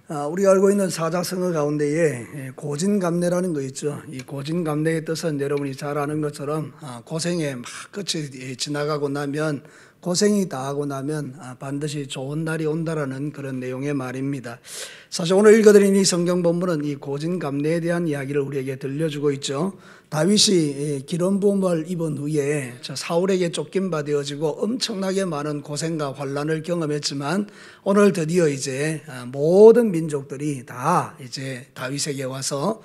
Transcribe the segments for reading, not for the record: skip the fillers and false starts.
우리가 알고 있는 사자성어 가운데에 고진감래라는 거 있죠. 이 고진감래의 뜻은 여러분이 잘 아는 것처럼 고생에 막 끝이 지나가고 나면, 고생이 다 하고 나면 반드시 좋은 날이 온다라는 그런 내용의 말입니다. 사실 오늘 읽어드린 이 성경 본문은 이 고진감래에 대한 이야기를 우리에게 들려주고 있죠. 다윗이 기름 부음을 입은 후에 사울에게 쫓김 받아지고 엄청나게 많은 고생과 환난을 경험했지만, 오늘 드디어 이제 모든 민족들이 다 이제 다윗에게 와서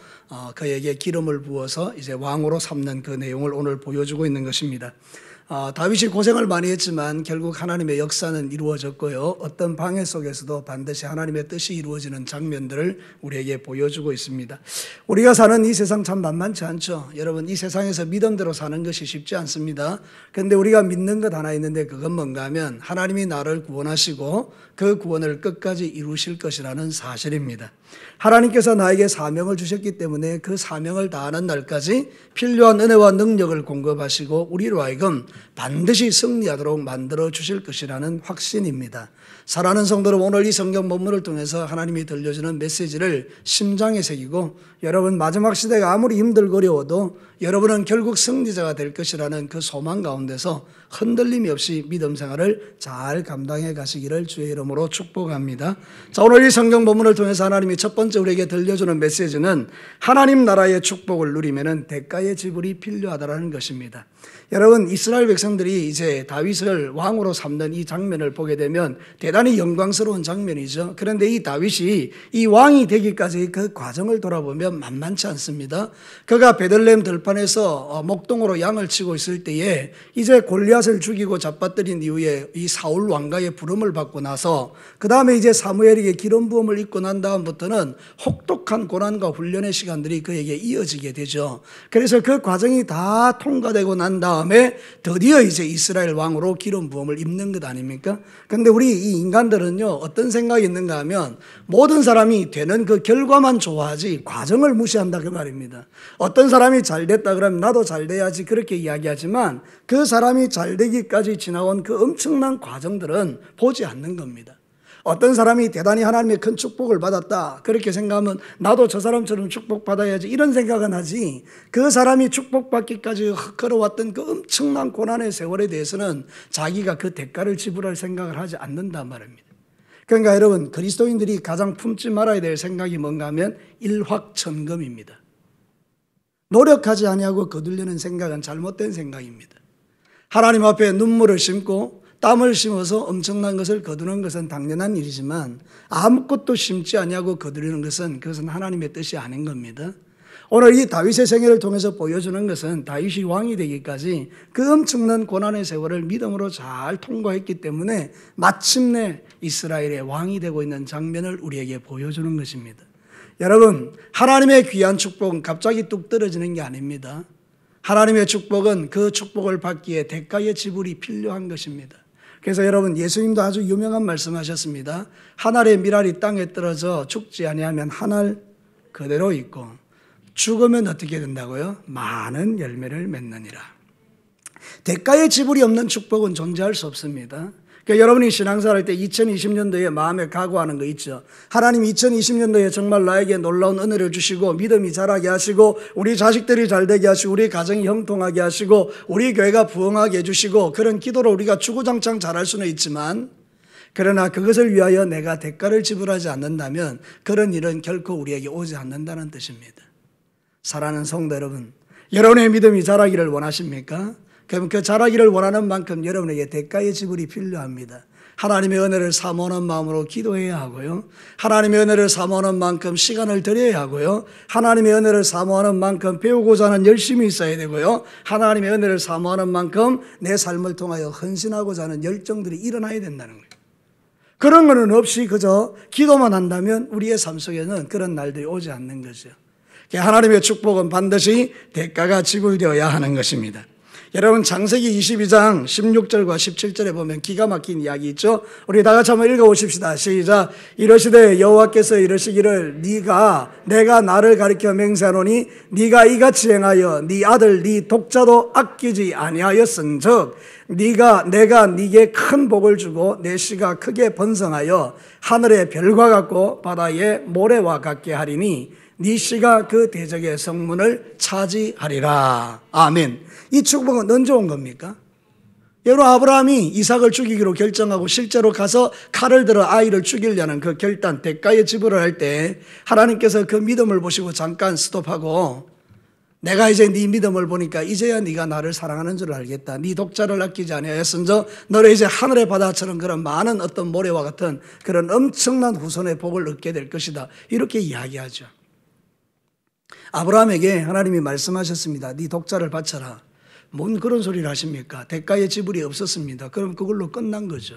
그에게 기름을 부어서 이제 왕으로 삼는 그 내용을 오늘 보여주고 있는 것입니다. 다윗이 고생을 많이 했지만 결국 하나님의 역사는 이루어졌고요. 어떤 방해 속에서도 반드시 하나님의 뜻이 이루어지는 장면들을 우리에게 보여주고 있습니다. 우리가 사는 이 세상 참 만만치 않죠. 여러분, 이 세상에서 믿음대로 사는 것이 쉽지 않습니다. 그런데 우리가 믿는 것 하나 있는데, 그건 뭔가 하면 하나님이 나를 구원하시고 그 구원을 끝까지 이루실 것이라는 사실입니다. 하나님께서 나에게 사명을 주셨기 때문에 그 사명을 다하는 날까지 필요한 은혜와 능력을 공급하시고 우리로 하여금 반드시 승리하도록 만들어 주실 것이라는 확신입니다. 사랑하는 성도들, 오늘 이 성경 본문을 통해서 하나님이 들려주는 메시지를 심장에 새기고, 여러분 마지막 시대가 아무리 힘들고 어려워도 여러분은 결국 승리자가 될 것이라는 그 소망 가운데서 흔들림이 없이 믿음 생활을 잘 감당해 가시기를 주의 이름으로 축복합니다. 자, 오늘 이 성경 본문을 통해서 하나님이 첫 번째 우리에게 들려주는 메시지는 하나님 나라의 축복을 누리면은 대가의 지불이 필요하다라는 것입니다. 여러분, 이스라엘 백성들이 이제 다윗을 왕으로 삼는 이 장면을 보게 되면 대단히 영광스러운 장면이죠. 그런데 이 다윗이 이 왕이 되기까지 그 과정을 돌아보면 만만치 않습니다. 그가 베들레헴 들판에서 목동으로 양을 치고 있을 때에 이제 골리앗을 죽이고 잡아뜨린 이후에 이 사울 왕가의 부름을 받고 나서 그 다음에 이제 사무엘에게 기름 부음을 입고 난 다음부터는 혹독한 고난과 훈련의 시간들이 그에게 이어지게 되죠. 그래서 그 과정이 다 통과되고 난 다음에 드디어 이제 이스라엘 왕으로 기름 부음을 입는 것 아닙니까? 그런데 우리 이 인간들은요, 어떤 생각이 있는가 하면 모든 사람이 되는 그 결과만 좋아하지 과정을 무시한다, 그 말입니다. 어떤 사람이 잘 됐다 그러면 나도 잘 돼야지, 그렇게 이야기하지만 그 사람이 잘 되기까지 지나온 그 엄청난 과정들은 보지 않는 겁니다. 어떤 사람이 대단히 하나님의 큰 축복을 받았다, 그렇게 생각하면 나도 저 사람처럼 축복받아야지, 이런 생각은 하지, 그 사람이 축복받기까지 걸어왔던 그 엄청난 고난의 세월에 대해서는 자기가 그 대가를 지불할 생각을 하지 않는단 말입니다. 그러니까 여러분, 그리스도인들이 가장 품지 말아야 될 생각이 뭔가 하면 일확천금입니다. 노력하지 아니하고 거두려는 생각은 잘못된 생각입니다. 하나님 앞에 눈물을 심고 땀을 심어서 엄청난 것을 거두는 것은 당연한 일이지만, 아무것도 심지 아니하고 거두려는 것은 그것은 하나님의 뜻이 아닌 겁니다. 오늘 이 다윗의 생애를 통해서 보여주는 것은 다윗이 왕이 되기까지 그 엄청난 고난의 세월을 믿음으로 잘 통과했기 때문에 마침내 이스라엘의 왕이 되고 있는 장면을 우리에게 보여주는 것입니다. 여러분, 하나님의 귀한 축복은 갑자기 뚝 떨어지는 게 아닙니다. 하나님의 축복은 그 축복을 받기에 대가의 지불이 필요한 것입니다. 그래서 여러분, 예수님도 아주 유명한 말씀하셨습니다. 한 알의 밀알이 땅에 떨어져 죽지 아니하면 한 알 그대로 있고 죽으면 어떻게 된다고요? 많은 열매를 맺느니라. 대가의 지불이 없는 축복은 존재할 수 없습니다. 그러니까 여러분이 신앙생활 할 때 2020년도에 마음에 각오하는 거 있죠. 하나님 2020년도에 정말 나에게 놀라운 은혜를 주시고 믿음이 자라게 하시고 우리 자식들이 잘되게 하시고 우리 가정이 형통하게 하시고 우리 교회가 부흥하게 해주시고, 그런 기도를 우리가 주구장창 잘할 수는 있지만, 그러나 그것을 위하여 내가 대가를 지불하지 않는다면 그런 일은 결코 우리에게 오지 않는다는 뜻입니다. 사랑하는 성도 여러분, 여러분의 믿음이 자라기를 원하십니까? 그럼 그 자라기를 원하는 만큼 여러분에게 대가의 지불이 필요합니다. 하나님의 은혜를 사모하는 마음으로 기도해야 하고요. 하나님의 은혜를 사모하는 만큼 시간을 들여야 하고요. 하나님의 은혜를 사모하는 만큼 배우고자 하는 열심이 있어야 되고요. 하나님의 은혜를 사모하는 만큼 내 삶을 통하여 헌신하고자 하는 열정들이 일어나야 된다는 거예요. 그런 거는 없이 그저 기도만 한다면 우리의 삶 속에는 그런 날들이 오지 않는 거죠. 하나님의 축복은 반드시 대가가 지불되어야 하는 것입니다. 여러분 창세기 22장 16절과 17절에 보면 기가 막힌 이야기 있죠. 우리 다 같이 한번 읽어보십시다. 시작. 이러시되 여호와께서 이러시기를 내가 나를 가리켜 맹세하노니 네가 이같이 행하여 네 아들 네 독자도 아끼지 아니하였은즉 내가 네게 큰 복을 주고 내 씨가 크게 번성하여 하늘의 별과 같고 바다의 모래와 같게 하리니 네 씨가 그 대적의 성문을 차지하리라. 아멘. 이 축복은 언제 온 겁니까? 여러분 아브라함이 이삭을 죽이기로 결정하고 실제로 가서 칼을 들어 아이를 죽이려는 그 결단 대가의 지불을 할 때 하나님께서 그 믿음을 보시고 잠깐 스톱하고 내가 이제 네 믿음을 보니까 이제야 네가 나를 사랑하는 줄 알겠다. 네 독자를 아끼지 아니하였은즉 너를 이제 하늘의 바다처럼 그런 많은 어떤 모래와 같은 그런 엄청난 후손의 복을 얻게 될 것이다. 이렇게 이야기하죠. 아브라함에게 하나님이 말씀하셨습니다. 네 독자를 바쳐라. 뭔 그런 소리를 하십니까? 대가의 지불이 없었습니다. 그럼 그걸로 끝난 거죠.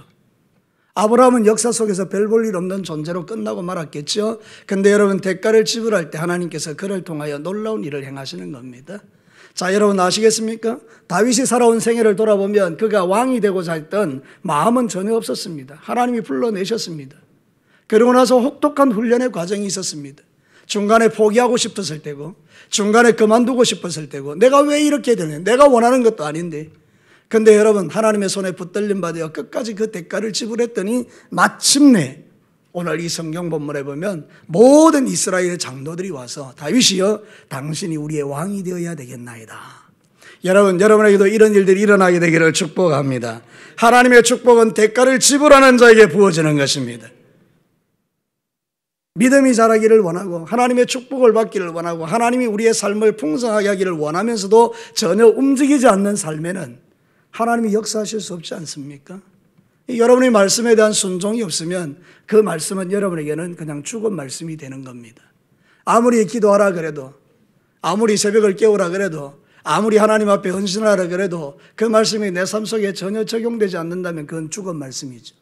아브라함은 역사 속에서 별 볼 일 없는 존재로 끝나고 말았겠죠. 근데 여러분 대가를 지불할 때 하나님께서 그를 통하여 놀라운 일을 행하시는 겁니다. 자, 여러분 아시겠습니까? 다윗이 살아온 생애를 돌아보면 그가 왕이 되고자 했던 마음은 전혀 없었습니다. 하나님이 불러내셨습니다. 그러고 나서 혹독한 훈련의 과정이 있었습니다. 중간에 포기하고 싶었을 때고 중간에 그만두고 싶었을 때고 내가 왜 이렇게 되냐, 내가 원하는 것도 아닌데. 근데 여러분 하나님의 손에 붙들림 받아 끝까지 그 대가를 지불했더니 마침내 오늘 이 성경 본문에 보면 모든 이스라엘 장로들이 와서 다윗이여 당신이 우리의 왕이 되어야 되겠나이다. 여러분에게도 이런 일들이 일어나게 되기를 축복합니다. 하나님의 축복은 대가를 지불하는 자에게 부어지는 것입니다. 믿음이 자라기를 원하고 하나님의 축복을 받기를 원하고 하나님이 우리의 삶을 풍성하게 하기를 원하면서도 전혀 움직이지 않는 삶에는 하나님이 역사하실 수 없지 않습니까? 여러분의 말씀에 대한 순종이 없으면 그 말씀은 여러분에게는 그냥 죽은 말씀이 되는 겁니다. 아무리 기도하라 그래도, 아무리 새벽을 깨우라 그래도, 아무리 하나님 앞에 헌신하라 그래도 그 말씀이 내 삶 속에 전혀 적용되지 않는다면 그건 죽은 말씀이죠.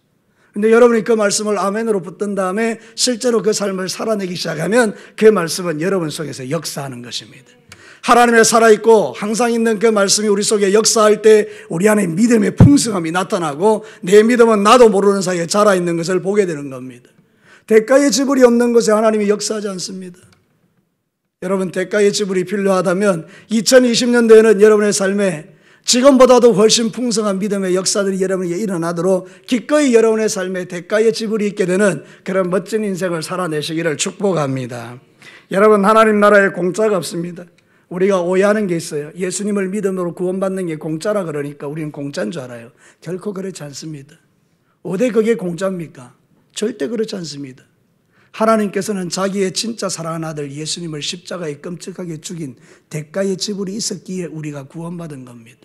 근데 여러분이 그 말씀을 아멘으로 붙든 다음에 실제로 그 삶을 살아내기 시작하면 그 말씀은 여러분 속에서 역사하는 것입니다. 하나님의 살아있고 항상 있는 그 말씀이 우리 속에 역사할 때 우리 안에 믿음의 풍성함이 나타나고 내 믿음은 나도 모르는 사이에 자라있는 것을 보게 되는 겁니다. 대가의 지불이 없는 것에 하나님이 역사하지 않습니다. 여러분 대가의 지불이 필요하다면 2020년도에는 여러분의 삶에 지금보다도 훨씬 풍성한 믿음의 역사들이 여러분에게 일어나도록 기꺼이 여러분의 삶에 대가의 지불이 있게 되는 그런 멋진 인생을 살아내시기를 축복합니다. 여러분 하나님 나라에 공짜가 없습니다. 우리가 오해하는 게 있어요. 예수님을 믿음으로 구원받는 게 공짜라 그러니까 우리는 공짜인 줄 알아요. 결코 그렇지 않습니다. 어디 그게 공짜입니까? 절대 그렇지 않습니다. 하나님께서는 자기의 진짜 사랑하는 아들 예수님을 십자가에 끔찍하게 죽인 대가의 지불이 있었기에 우리가 구원받은 겁니다.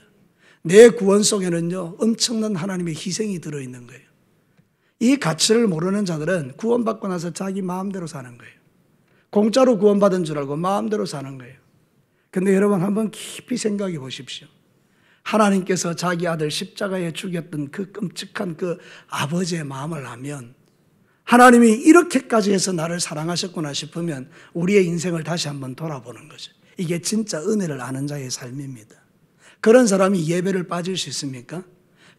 내 구원 속에는요 엄청난 하나님의 희생이 들어있는 거예요. 이 가치를 모르는 자들은 구원받고 나서 자기 마음대로 사는 거예요. 공짜로 구원받은 줄 알고 마음대로 사는 거예요. 근데 여러분 한번 깊이 생각해 보십시오. 하나님께서 자기 아들 십자가에 죽였던 그 끔찍한 그 아버지의 마음을 알면 하나님이 이렇게까지 해서 나를 사랑하셨구나 싶으면 우리의 인생을 다시 한번 돌아보는 거죠. 이게 진짜 은혜를 아는 자의 삶입니다. 그런 사람이 예배를 빠질 수 있습니까?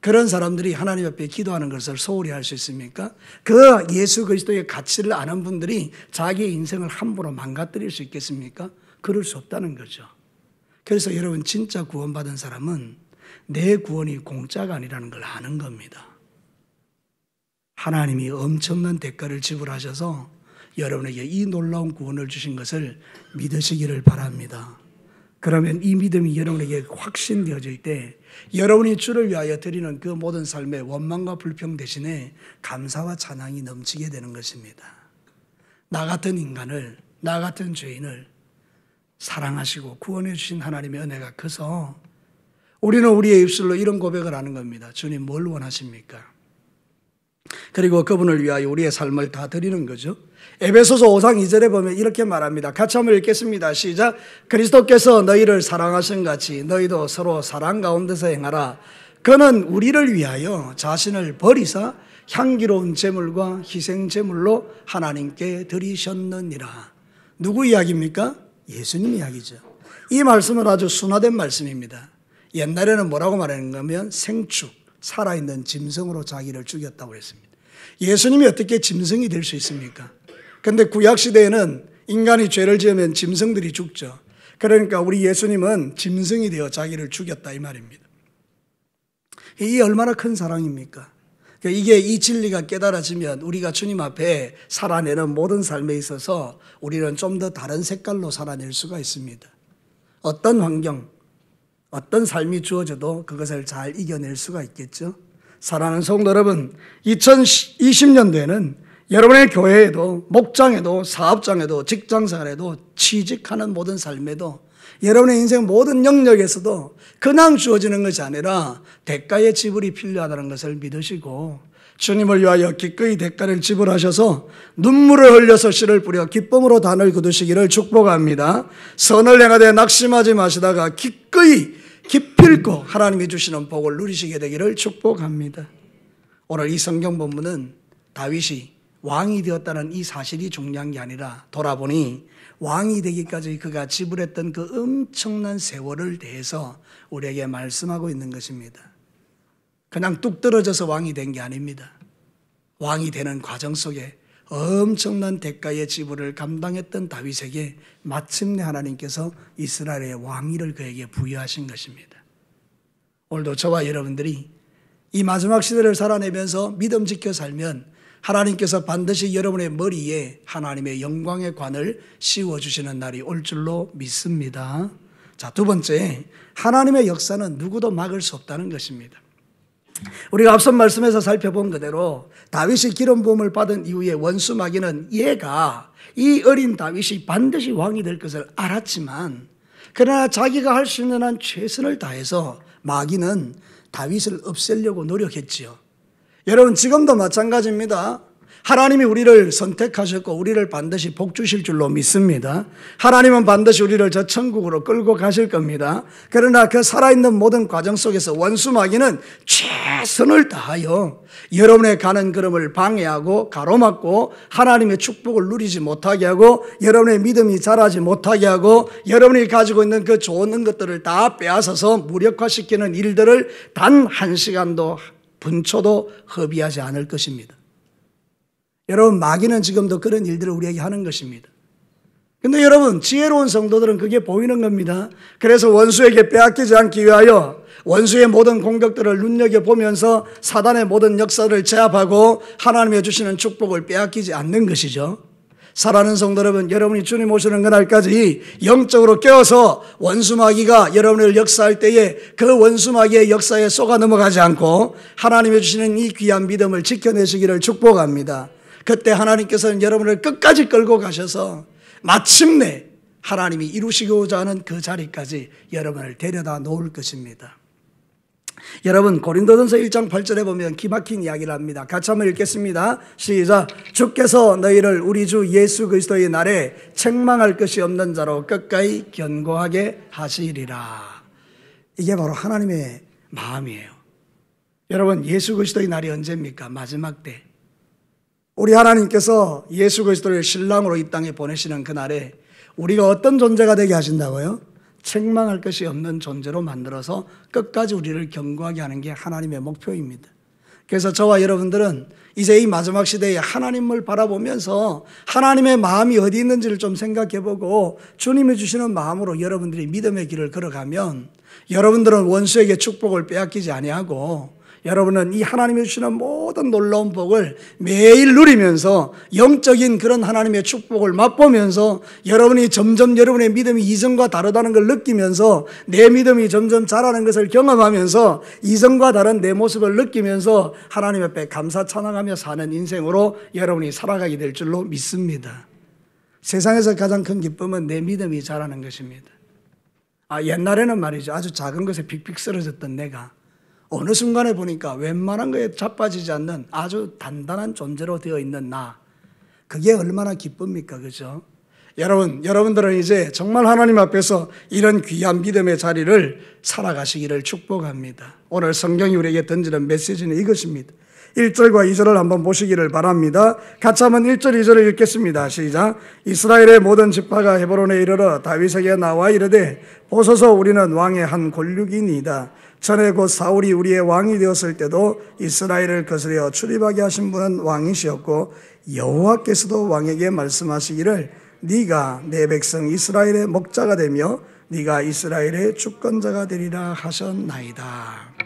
그런 사람들이 하나님 앞에 기도하는 것을 소홀히 할 수 있습니까? 그 예수 그리스도의 가치를 아는 분들이 자기의 인생을 함부로 망가뜨릴 수 있겠습니까? 그럴 수 없다는 거죠. 그래서 여러분 진짜 구원받은 사람은 내 구원이 공짜가 아니라는 걸 아는 겁니다. 하나님이 엄청난 대가를 지불하셔서 여러분에게 이 놀라운 구원을 주신 것을 믿으시기를 바랍니다. 그러면 이 믿음이 여러분에게 확신되어질 때 여러분이 주를 위하여 드리는 그 모든 삶의 원망과 불평 대신에 감사와 찬양이 넘치게 되는 것입니다. 나 같은 인간을, 나 같은 죄인을 사랑하시고 구원해 주신 하나님의 은혜가 커서 우리는 우리의 입술로 이런 고백을 하는 겁니다. 주님 뭘 원하십니까? 그리고 그분을 위하여 우리의 삶을 다 드리는 거죠. 에베소서 5장 2절에 보면 이렇게 말합니다. 같이 한번 읽겠습니다. 시작. 그리스도께서 너희를 사랑하신 같이 너희도 서로 사랑 가운데서 행하라. 그는 우리를 위하여 자신을 버리사 향기로운 제물과 희생 제물로 하나님께 드리셨느니라. 누구 이야기입니까? 예수님 이야기죠. 이 말씀은 아주 순화된 말씀입니다. 옛날에는 뭐라고 말하는가 하면 생축, 살아있는 짐승으로 자기를 죽였다고 했습니다. 예수님이 어떻게 짐승이 될 수 있습니까? 그런데 구약시대에는 인간이 죄를 지으면 짐승들이 죽죠. 그러니까 우리 예수님은 짐승이 되어 자기를 죽였다 이 말입니다. 이게 얼마나 큰 사랑입니까? 이게 이 진리가 깨달아지면 우리가 주님 앞에 살아내는 모든 삶에 있어서 우리는 좀 더 다른 색깔로 살아낼 수가 있습니다. 어떤 환경, 어떤 삶이 주어져도 그것을 잘 이겨낼 수가 있겠죠. 사랑하는 성도 여러분, 2020년도에는 여러분의 교회에도, 목장에도, 사업장에도, 직장생활에도, 취직하는 모든 삶에도, 여러분의 인생 모든 영역에서도 그냥 주어지는 것이 아니라 대가의 지불이 필요하다는 것을 믿으시고 주님을 위하여 기꺼이 대가를 지불하셔서 눈물을 흘려서 씨를 뿌려 기쁨으로 단을 거두시기를 축복합니다. 선을 행하되 낙심하지 마시다가 기꺼이 기필코 하나님이 주시는 복을 누리시게 되기를 축복합니다. 오늘 이 성경 본문은 다윗이 왕이 되었다는 이 사실이 중요한 게 아니라 돌아보니 왕이 되기까지 그가 지불했던 그 엄청난 세월을 대해서 우리에게 말씀하고 있는 것입니다. 그냥 뚝 떨어져서 왕이 된 게 아닙니다. 왕이 되는 과정 속에 엄청난 대가의 지불을 감당했던 다윗에게 마침내 하나님께서 이스라엘의 왕위를 그에게 부여하신 것입니다. 오늘도 저와 여러분들이 이 마지막 시대를 살아내면서 믿음 지켜 살면 하나님께서 반드시 여러분의 머리에 하나님의 영광의 관을 씌워주시는 날이 올 줄로 믿습니다. 자, 두 번째, 하나님의 역사는 누구도 막을 수 없다는 것입니다. 우리가 앞선 말씀에서 살펴본 그대로 다윗이 기름 부음을 받은 이후에 원수 마귀는 얘가 이 어린 다윗이 반드시 왕이 될 것을 알았지만 그러나 자기가 할 수 있는 한 최선을 다해서 마귀는 다윗을 없애려고 노력했지요. 여러분 지금도 마찬가지입니다. 하나님이 우리를 선택하셨고 우리를 반드시 복 주실 줄로 믿습니다. 하나님은 반드시 우리를 저 천국으로 끌고 가실 겁니다. 그러나 그 살아있는 모든 과정 속에서 원수 마귀는 최선을 다하여 여러분의 가는 걸음을 방해하고 가로막고 하나님의 축복을 누리지 못하게 하고 여러분의 믿음이 자라지 못하게 하고 여러분이 가지고 있는 그 좋은 것들을 다 빼앗아서 무력화시키는 일들을 단 한 시간도 분초도 허비하지 않을 것입니다. 여러분 마귀는 지금도 그런 일들을 우리에게 하는 것입니다. 근데 여러분 지혜로운 성도들은 그게 보이는 겁니다. 그래서 원수에게 빼앗기지 않기 위하여 원수의 모든 공격들을 눈여겨보면서 사단의 모든 역사를 제압하고 하나님이 주시는 축복을 빼앗기지 않는 것이죠. 사랑하는 성도 여러분, 여러분이 주님 오시는 그날까지 영적으로 깨어서 원수 마귀가 여러분을 역사할 때에 그 원수 마귀의 역사에 쏘가 넘어가지 않고 하나님이 주시는 이 귀한 믿음을 지켜내시기를 축복합니다. 그때 하나님께서는 여러분을 끝까지 끌고 가셔서 마침내 하나님이 이루시고자 하는 그 자리까지 여러분을 데려다 놓을 것입니다. 여러분 고린도전서 1장 8절에 보면 기막힌 이야기를 합니다. 같이 한번 읽겠습니다. 시작. 주께서 너희를 우리 주 예수 그리스도의 날에 책망할 것이 없는 자로 끝까지 견고하게 하시리라. 이게 바로 하나님의 마음이에요. 여러분 예수 그리스도의 날이 언제입니까? 마지막 때. 우리 하나님께서 예수 그리스도를 신랑으로 이 땅에 보내시는 그날에 우리가 어떤 존재가 되게 하신다고요? 책망할 것이 없는 존재로 만들어서 끝까지 우리를 견고하게 하는 게 하나님의 목표입니다. 그래서 저와 여러분들은 이제 이 마지막 시대에 하나님을 바라보면서 하나님의 마음이 어디 있는지를 좀 생각해보고 주님이 주시는 마음으로 여러분들이 믿음의 길을 걸어가면 여러분들은 원수에게 축복을 빼앗기지 아니하고 여러분은 이 하나님이 주시는 모든 놀라운 복을 매일 누리면서 영적인 그런 하나님의 축복을 맛보면서 여러분이 점점 여러분의 믿음이 이전과 다르다는 걸 느끼면서 내 믿음이 점점 자라는 것을 경험하면서 이전과 다른 내 모습을 느끼면서 하나님 앞에 감사 찬양하며 사는 인생으로 여러분이 살아가게 될 줄로 믿습니다. 세상에서 가장 큰 기쁨은 내 믿음이 자라는 것입니다. 옛날에는 말이죠. 아주 작은 것에 픽픽 쓰러졌던 내가 어느 순간에 보니까 웬만한 거에 자빠지지 않는 아주 단단한 존재로 되어 있는 나. 그게 얼마나 기쁩니까? 그죠? 여러분들은 이제 정말 하나님 앞에서 이런 귀한 믿음의 자리를 살아가시기를 축복합니다. 오늘 성경이 우리에게 던지는 메시지는 이것입니다. 1절과 2절을 한번 보시기를 바랍니다. 같이 한번 1절, 2절을 읽겠습니다. 시작. 이스라엘의 모든 지파가 헤브론에 이르러 다윗에게 나와 이르되 보소서 우리는 왕의 한 권력이니이다. 전에 곧 사울이 우리의 왕이 되었을 때도 이스라엘을 거스려 출입하게 하신 분은 왕이시었고 여호와께서도 왕에게 말씀하시기를 네가 내 백성 이스라엘의 목자가 되며 네가 이스라엘의 주권자가 되리라 하셨나이다.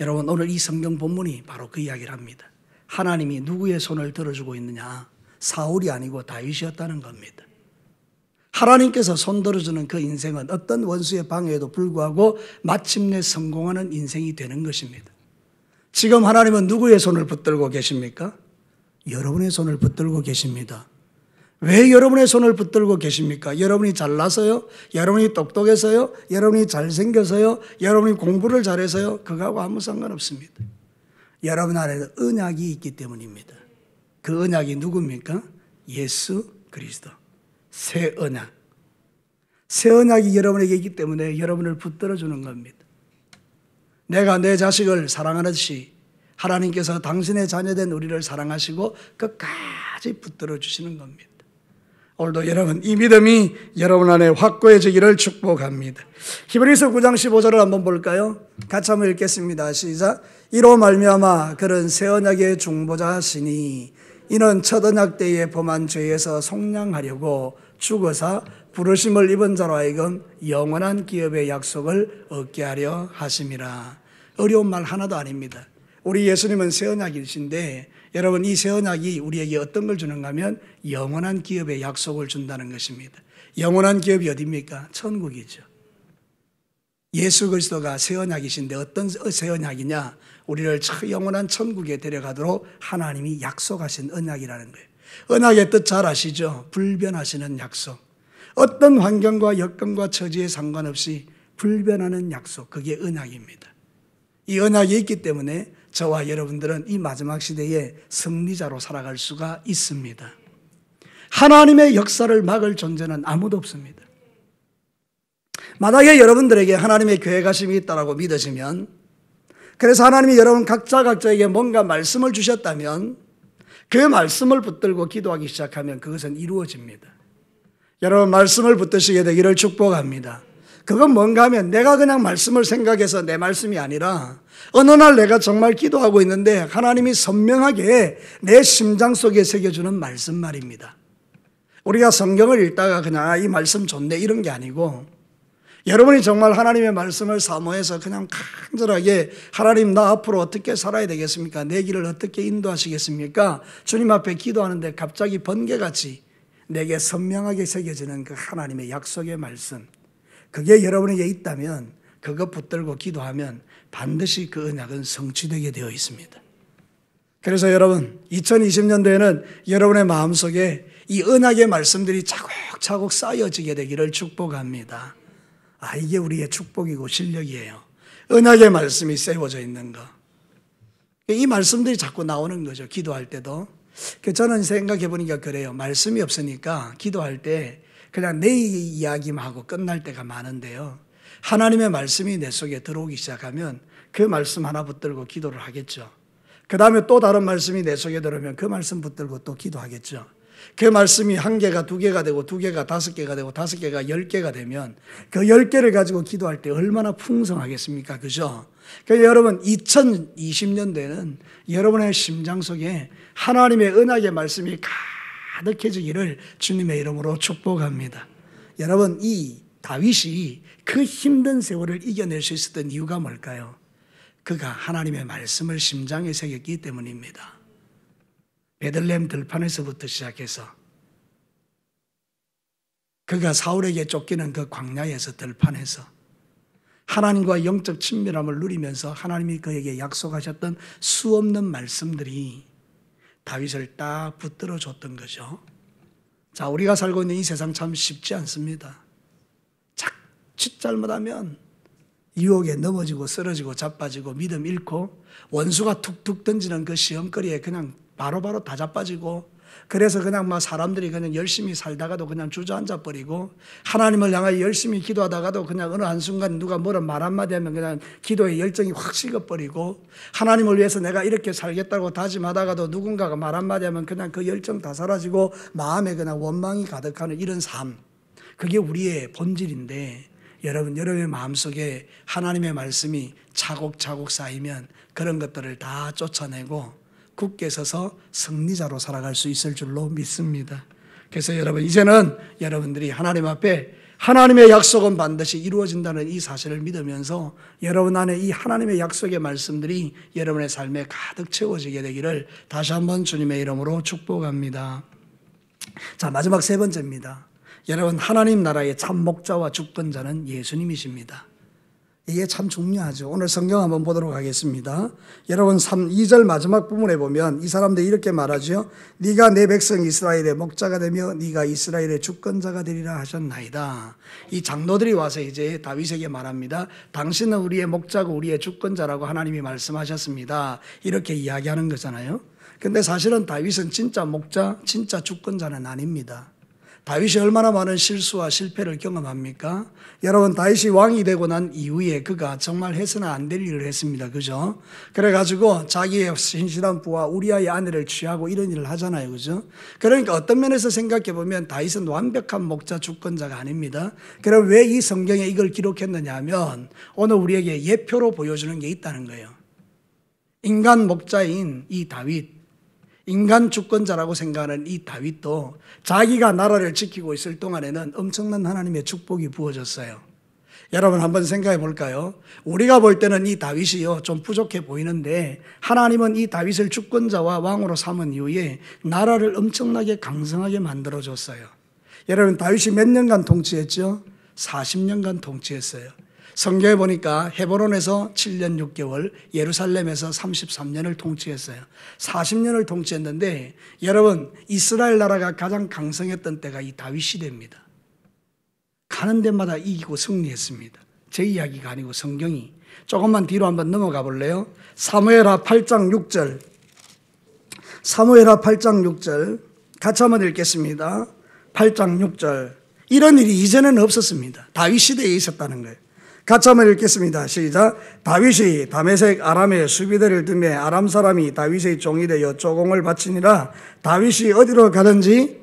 여러분, 오늘 이 성경 본문이 바로 그 이야기를 합니다. 하나님이 누구의 손을 들어주고 있느냐? 사울이 아니고 다윗이었다는 겁니다. 하나님께서 손 들어주는 그 인생은 어떤 원수의 방해에도 불구하고 마침내 성공하는 인생이 되는 것입니다. 지금 하나님은 누구의 손을 붙들고 계십니까? 여러분의 손을 붙들고 계십니다. 왜 여러분의 손을 붙들고 계십니까? 여러분이 잘나서요? 여러분이 똑똑해서요? 여러분이 잘생겨서요? 여러분이 공부를 잘해서요? 그거하고 아무 상관없습니다. 여러분 안에는 언약이 있기 때문입니다. 그 언약이 누굽니까? 예수 그리스도. 새 언약. 새 언약이 여러분에게 있기 때문에 여러분을 붙들어주는 겁니다. 내가 내 자식을 사랑하듯이 하나님께서 당신의 자녀된 우리를 사랑하시고 끝까지 붙들어주시는 겁니다. 오늘도 여러분 이 믿음이 여러분 안에 확고해지기를 축복합니다. 히브리서 9장 15절을 한번 볼까요? 같이 한번 읽겠습니다. 시작. 이로 말미암아 그는 새 언약의 중보자시니 이는 첫 언약 때에 범한 죄에서 속량하려고 죽어서 부르심을 입은 자로 하여금 영원한 기업의 약속을 얻게 하려 하심이라. 어려운 말 하나도 아닙니다. 우리 예수님은 새 언약이신데 여러분 이 새 언약이 우리에게 어떤 걸 주는가 하면 영원한 기업의 약속을 준다는 것입니다. 영원한 기업이 어디입니까? 천국이죠. 예수 그리스도가 새 언약이신데 어떤 새 언약이냐? 우리를 영원한 천국에 데려가도록 하나님이 약속하신 언약이라는 거예요. 언약의 뜻 잘 아시죠? 불변하시는 약속. 어떤 환경과 여건과 처지에 상관없이 불변하는 약속, 그게 언약입니다. 이 언약이 있기 때문에 저와 여러분들은 이 마지막 시대에 승리자로 살아갈 수가 있습니다. 하나님의 역사를 막을 존재는 아무도 없습니다. 만약에 여러분들에게 하나님의 계획하심이 있다고 믿으시면, 그래서 하나님이 여러분 각자에게 뭔가 말씀을 주셨다면 그 말씀을 붙들고 기도하기 시작하면 그것은 이루어집니다. 여러분 말씀을 붙드시게 되기를 축복합니다. 그건 뭔가 하면 내가 그냥 말씀을 생각해서 내 말씀이 아니라 어느 날 내가 정말 기도하고 있는데 하나님이 선명하게 내 심장 속에 새겨주는 말씀 말입니다. 우리가 성경을 읽다가 그냥 이 말씀 좋네 이런 게 아니고 여러분이 정말 하나님의 말씀을 사모해서 그냥 간절하게 하나님 나 앞으로 어떻게 살아야 되겠습니까? 내 길을 어떻게 인도하시겠습니까? 주님 앞에 기도하는데 갑자기 번개같이 내게 선명하게 새겨지는 그 하나님의 약속의 말씀, 그게 여러분에게 있다면 그것 붙들고 기도하면 반드시 그 언약은 성취되게 되어 있습니다. 그래서 여러분 2020년도에는 여러분의 마음속에 이 언약의 말씀들이 차곡차곡 쌓여지게 되기를 축복합니다. 이게 우리의 축복이고 실력이에요. 언약의 말씀이 세워져 있는 거. 이 말씀들이 자꾸 나오는 거죠. 기도할 때도. 저는 생각해 보니까 그래요. 말씀이 없으니까 기도할 때 그냥 내 이야기만 하고 끝날 때가 많은데요. 하나님의 말씀이 내 속에 들어오기 시작하면 그 말씀 하나 붙들고 기도를 하겠죠. 그 다음에 또 다른 말씀이 내 속에 들어오면 그 말씀 붙들고 또 기도하겠죠. 그 말씀이 1개가 2개가 되고 2개가 5개가 되고 5개가 10개가 되면 그 10개를 가지고 기도할 때 얼마나 풍성하겠습니까? 그죠? 그러니까 여러분 2020년도에는 여러분의 심장 속에 하나님의 언약의 말씀이 가득해지기를 주님의 이름으로 축복합니다. 여러분 이 다윗이 그 힘든 세월을 이겨낼 수 있었던 이유가 뭘까요? 그가 하나님의 말씀을 심장에 새겼기 때문입니다. 베들레헴 들판에서부터 시작해서 그가 사울에게 쫓기는 그 광야에서 들판에서 하나님과 영적 친밀함을 누리면서 하나님이 그에게 약속하셨던 수없는 말씀들이 다윗을 딱 붙들어 줬던 거죠. 자, 우리가 살고 있는 이 세상 참 쉽지 않습니다. 자칫 잘못하면 유혹에 넘어지고 쓰러지고 자빠지고 믿음 잃고 원수가 툭툭 던지는 그 시험거리에 그냥 바로바로 다 자빠지고 그래서 그냥 막 사람들이 그냥 열심히 살다가도 그냥 주저앉아 버리고 하나님을 향하여 열심히 기도하다가도 그냥 어느 한순간 누가 뭐라 말 한마디 하면 그냥 기도의 열정이 확 식어버리고 하나님을 위해서 내가 이렇게 살겠다고 다짐하다가도 누군가가 말 한마디 하면 그냥 그 열정 다 사라지고 마음에 그냥 원망이 가득하는 이런 삶, 그게 우리의 본질인데 여러분의 마음속에 하나님의 말씀이 차곡차곡 쌓이면 그런 것들을 다 쫓아내고 굳게 서서 승리자로 살아갈 수 있을 줄로 믿습니다. 그래서 여러분, 이제는 여러분들이 하나님 앞에 하나님의 약속은 반드시 이루어진다는 이 사실을 믿으면서 여러분 안에 이 하나님의 약속의 말씀들이 여러분의 삶에 가득 채워지게 되기를 다시 한번 주님의 이름으로 축복합니다. 자, 마지막 세 번째입니다. 여러분, 하나님 나라의 참 목자와 주권자는 예수님이십니다. 이게 참 중요하죠. 오늘 성경 한번 보도록 하겠습니다. 여러분 2절 마지막 부분에 보면 이 사람들이 이렇게 말하죠. 네가 내 백성 이스라엘의 목자가 되며 네가 이스라엘의 주권자가 되리라 하셨나이다. 이 장로들이 와서 이제 다윗에게 말합니다. 당신은 우리의 목자고 우리의 주권자라고 하나님이 말씀하셨습니다. 이렇게 이야기하는 거잖아요. 근데 사실은 다윗은 진짜 목자, 진짜 주권자는 아닙니다. 다윗이 얼마나 많은 실수와 실패를 경험합니까? 여러분, 다윗이 왕이 되고 난 이후에 그가 정말 해서는 안 될 일을 했습니다. 그죠? 그래가지고 자기의 신실한 부하 우리아의 아내를 취하고 이런 일을 하잖아요. 그죠? 그러니까 어떤 면에서 생각해 보면 다윗은 완벽한 목자 주권자가 아닙니다. 그럼 왜 이 성경에 이걸 기록했느냐 하면 오늘 우리에게 예표로 보여주는 게 있다는 거예요. 인간 목자인 이 다윗, 인간 주권자라고 생각하는 이 다윗도 자기가 나라를 지키고 있을 동안에는 엄청난 하나님의 축복이 부어졌어요. 여러분 한번 생각해 볼까요? 우리가 볼 때는 이 다윗이요 좀 부족해 보이는데 하나님은 이 다윗을 주권자와 왕으로 삼은 이후에 나라를 엄청나게 강성하게 만들어줬어요. 여러분, 다윗이 몇 년간 통치했죠? 40년간 통치했어요. 성경에 보니까 헤브론에서 7년 6개월, 예루살렘에서 33년을 통치했어요. 40년을 통치했는데 여러분, 이스라엘 나라가 가장 강성했던 때가 이 다윗 시대입니다. 가는 데마다 이기고 승리했습니다. 제 이야기가 아니고 성경이. 조금만 뒤로 한번 넘어가 볼래요? 사무엘하 8장 6절. 사무엘하 8장 6절. 같이 한번 읽겠습니다. 8장 6절. 이런 일이 이전에는 없었습니다. 다윗 시대에 있었다는 거예요. 같이 한번 읽겠습니다. 시작. 다윗이 다메섹 아람에 수비대를 두매 아람 사람이 다윗의 종이 되어 조공을 바치니라. 다윗이 어디로 가든지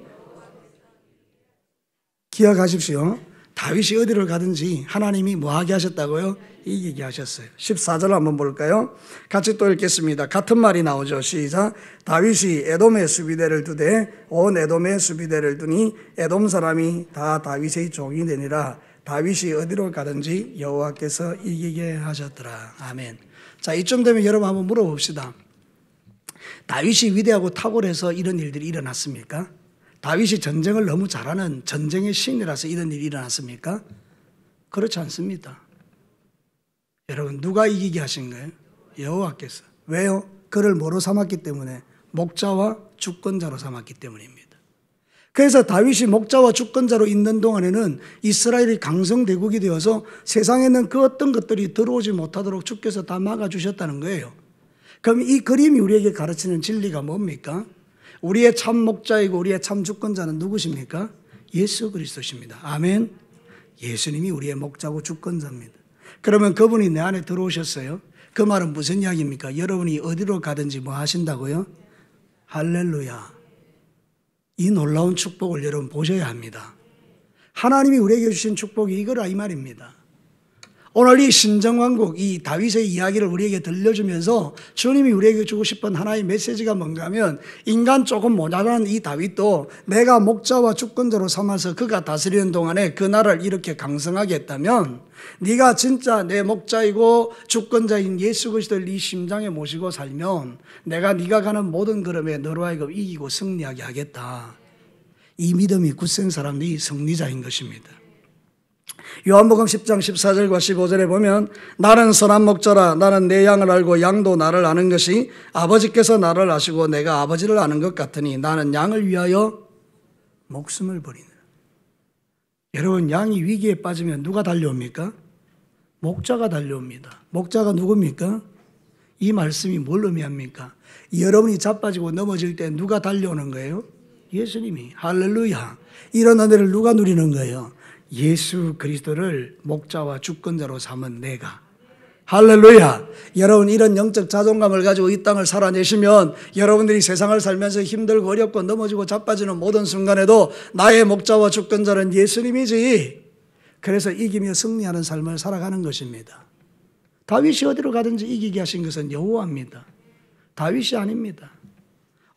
기억하십시오. 다윗이 어디로 가든지 하나님이 뭐하게 하셨다고요? 이기게 하셨어요. 14절 한번 볼까요? 같이 또 읽겠습니다. 같은 말이 나오죠. 시작. 다윗이 에돔의 수비대를 두되 온 에돔의 수비대를 두니 에돔 사람이 다 다윗의 종이 되니라. 다윗이 어디로 가든지 여호와께서 이기게 하셨더라. 아멘. 자, 이쯤 되면 여러분 한번 물어봅시다. 다윗이 위대하고 탁월해서 이런 일들이 일어났습니까? 다윗이 전쟁을 너무 잘하는 전쟁의 신이라서 이런 일이 일어났습니까? 그렇지 않습니다. 여러분, 누가 이기게 하신 거예요? 여호와께서. 왜요? 그를 뭐로 삼았기 때문에? 목자와 주권자로 삼았기 때문입니다. 그래서 다윗이 목자와 주권자로 있는 동안에는 이스라엘이 강성대국이 되어서 세상에는 그 어떤 것들이 들어오지 못하도록 주께서 다 막아주셨다는 거예요. 그럼 이 그림이 우리에게 가르치는 진리가 뭡니까? 우리의 참 목자이고 우리의 참 주권자는 누구십니까? 예수 그리스도십니다. 아멘. 예수님이 우리의 목자고 주권자입니다. 그러면 그분이 내 안에 들어오셨어요. 그 말은 무슨 이야기입니까? 여러분이 어디로 가든지 뭐 하신다고요? 할렐루야. 이 놀라운 축복을 여러분 보셔야 합니다. 하나님이 우리에게 주신 축복이 이거라 이 말입니다. 오늘 이 신정왕국, 이 다윗의 이야기를 우리에게 들려주면서 주님이 우리에게 주고 싶은 하나의 메시지가 뭔가 하면 인간 조금 모자란 이 다윗도 내가 목자와 주권자로 삼아서 그가 다스리는 동안에 그 나라를 이렇게 강성하게 했다면 네가 진짜 내 목자이고 주권자인 예수 그리스도를 네 심장에 모시고 살면 내가 네가 가는 모든 걸음에 너로 하여금 이기고 승리하게 하겠다. 이 믿음이 굳센 사람들이 승리자인 것입니다. 요한복음 10장 14절과 15절에 보면 나는 선한 목자라 나는 내 양을 알고 양도 나를 아는 것이 아버지께서 나를 아시고 내가 아버지를 아는 것 같으니 나는 양을 위하여 목숨을 버리느라. 여러분, 양이 위기에 빠지면 누가 달려옵니까? 목자가 달려옵니다. 목자가 누굽니까? 이 말씀이 뭘 의미합니까? 여러분이 자빠지고 넘어질 때 누가 달려오는 거예요? 예수님이. 할렐루야. 이런 은혜를 누가 누리는 거예요? 예수 그리스도를 목자와 주권자로 삼은 내가. 할렐루야. 여러분 이런 영적 자존감을 가지고 이 땅을 살아내시면 여러분들이 세상을 살면서 힘들고 어렵고 넘어지고 자빠지는 모든 순간에도 나의 목자와 주권자는 예수님이지. 그래서 이기며 승리하는 삶을 살아가는 것입니다. 다윗이 어디로 가든지 이기게 하신 것은 여호와입니다. 다윗이 아닙니다.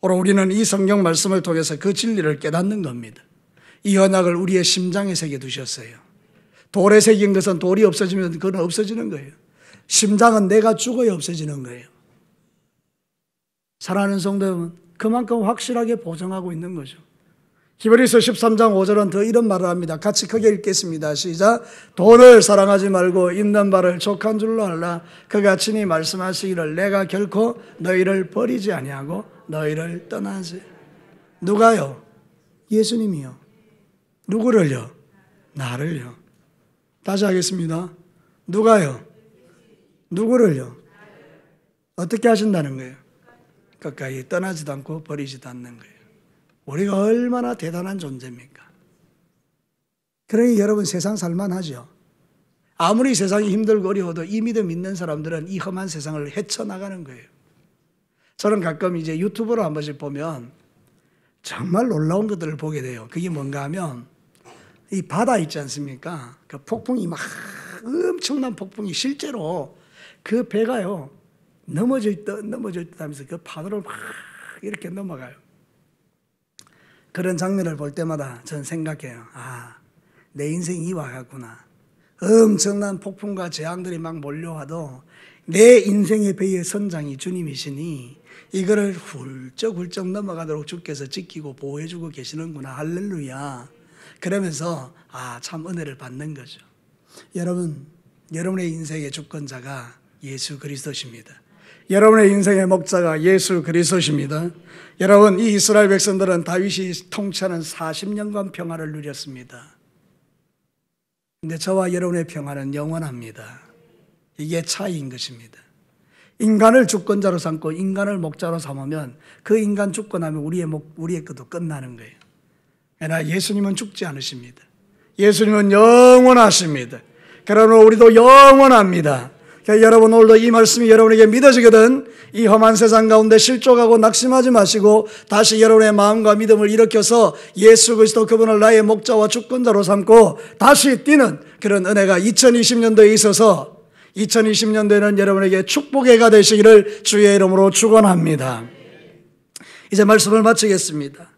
오늘 우리는 이 성경 말씀을 통해서 그 진리를 깨닫는 겁니다. 이 언약을 우리의 심장에 새겨 두셨어요. 돌에 새긴 것은 돌이 없어지면 그건 없어지는 거예요. 심장은 내가 죽어야 없어지는 거예요. 사랑하는 성도 여러분, 그만큼 확실하게 보증하고 있는 거죠. 히브리서 13장 5절은 더 이런 말을 합니다. 같이 크게 읽겠습니다. 시작. 돈을 사랑하지 말고 있는 바를 족한 줄로 알라. 그가 친히 말씀하시기를 내가 결코 너희를 버리지 아니하고 너희를 떠나지. 누가요? 예수님이요. 누구를요? 나를요. 다시 하겠습니다. 누가요? 누구를요? 어떻게 하신다는 거예요? 끝까지 떠나지도 않고 버리지도 않는 거예요. 우리가 얼마나 대단한 존재입니까? 그러니 여러분 세상 살만하죠. 아무리 세상이 힘들고 어려워도 이 믿음 있는 사람들은 이 험한 세상을 헤쳐나가는 거예요. 저는 가끔 이제 유튜브로 한 번씩 보면 정말 놀라운 것들을 보게 돼요. 그게 뭔가 하면 이 바다 있지 않습니까? 그 폭풍이 막 엄청난 폭풍이 실제로 그 배가요 넘어져 있다 하면서 그 파도를 막 이렇게 넘어가요. 그런 장면을 볼 때마다 저는 생각해요. 아, 내 인생이 이와 같구나. 엄청난 폭풍과 재앙들이 막 몰려와도 내 인생의 배의 선장이 주님이시니 이거를 훌쩍훌쩍 넘어가도록 주께서 지키고 보호해주고 계시는구나. 할렐루야. 그러면서 참 은혜를 받는 거죠. 여러분, 여러분의 인생의 주권자가 예수 그리스도십니다. 여러분의 인생의 목자가 예수 그리스도십니다. 여러분, 이 이스라엘 백성들은 다윗이 통치하는 40년간 평화를 누렸습니다. 근데 저와 여러분의 평화는 영원합니다. 이게 차이인 것입니다. 인간을 주권자로 삼고 인간을 목자로 삼으면 그 인간 죽고 나면 우리의 것도 끝나는 거예요. 그러나 예수님은 죽지 않으십니다. 예수님은 영원하십니다. 그러나 우리도 영원합니다. 여러분 오늘도 이 말씀이 여러분에게 믿어지거든 이 험한 세상 가운데 실족하고 낙심하지 마시고 다시 여러분의 마음과 믿음을 일으켜서 예수 그리스도 그분을 나의 목자와 주권자로 삼고 다시 뛰는 그런 은혜가 2020년도에 있어서 2020년도에는 여러분에게 축복의 해가 되시기를 주의 이름으로 축원합니다. 이제 말씀을 마치겠습니다.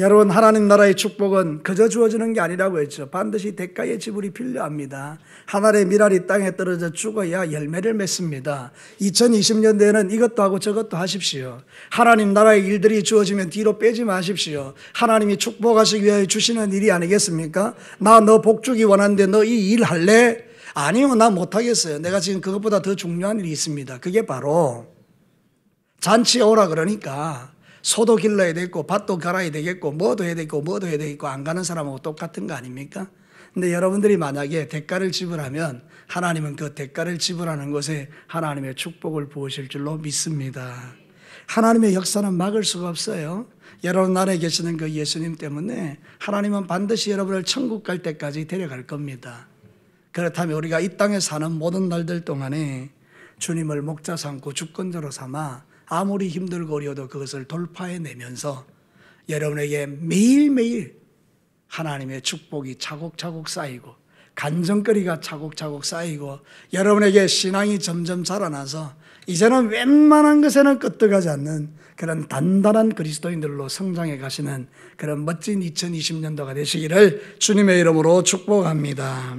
여러분 하나님 나라의 축복은 그저 주어지는 게 아니라고 했죠. 반드시 대가의 지불이 필요합니다. 하늘의 밀알이 땅에 떨어져 죽어야 열매를 맺습니다. 2020년대에는 이것도 하고 저것도 하십시오. 하나님 나라의 일들이 주어지면 뒤로 빼지 마십시오. 하나님이 축복하시기 위해 주시는 일이 아니겠습니까? 나 너 복 주기 원하는데 너 이 일 할래? 아니요, 나 못하겠어요. 내가 지금 그것보다 더 중요한 일이 있습니다. 그게 바로 잔치에 오라 그러니까 소도 길러야 되겠고 밭도 갈아야 되겠고 뭐도 해야 되겠고 뭐도 해야 되겠고 안 가는 사람하고 똑같은 거 아닙니까? 근데 여러분들이 만약에 대가를 지불하면 하나님은 그 대가를 지불하는 것에 하나님의 축복을 부으실 줄로 믿습니다. 하나님의 역사는 막을 수가 없어요. 여러분 안에 계시는 그 예수님 때문에 하나님은 반드시 여러분을 천국 갈 때까지 데려갈 겁니다. 그렇다면 우리가 이 땅에 사는 모든 날들 동안에 주님을 목자 삼고 주권자로 삼아 아무리 힘들고 어려워도 그것을 돌파해내면서 여러분에게 매일매일 하나님의 축복이 차곡차곡 쌓이고 간증거리가 차곡차곡 쌓이고 여러분에게 신앙이 점점 자라나서 이제는 웬만한 것에는 끄떡하지 않는 그런 단단한 그리스도인들로 성장해 가시는 그런 멋진 2020년도가 되시기를 주님의 이름으로 축복합니다.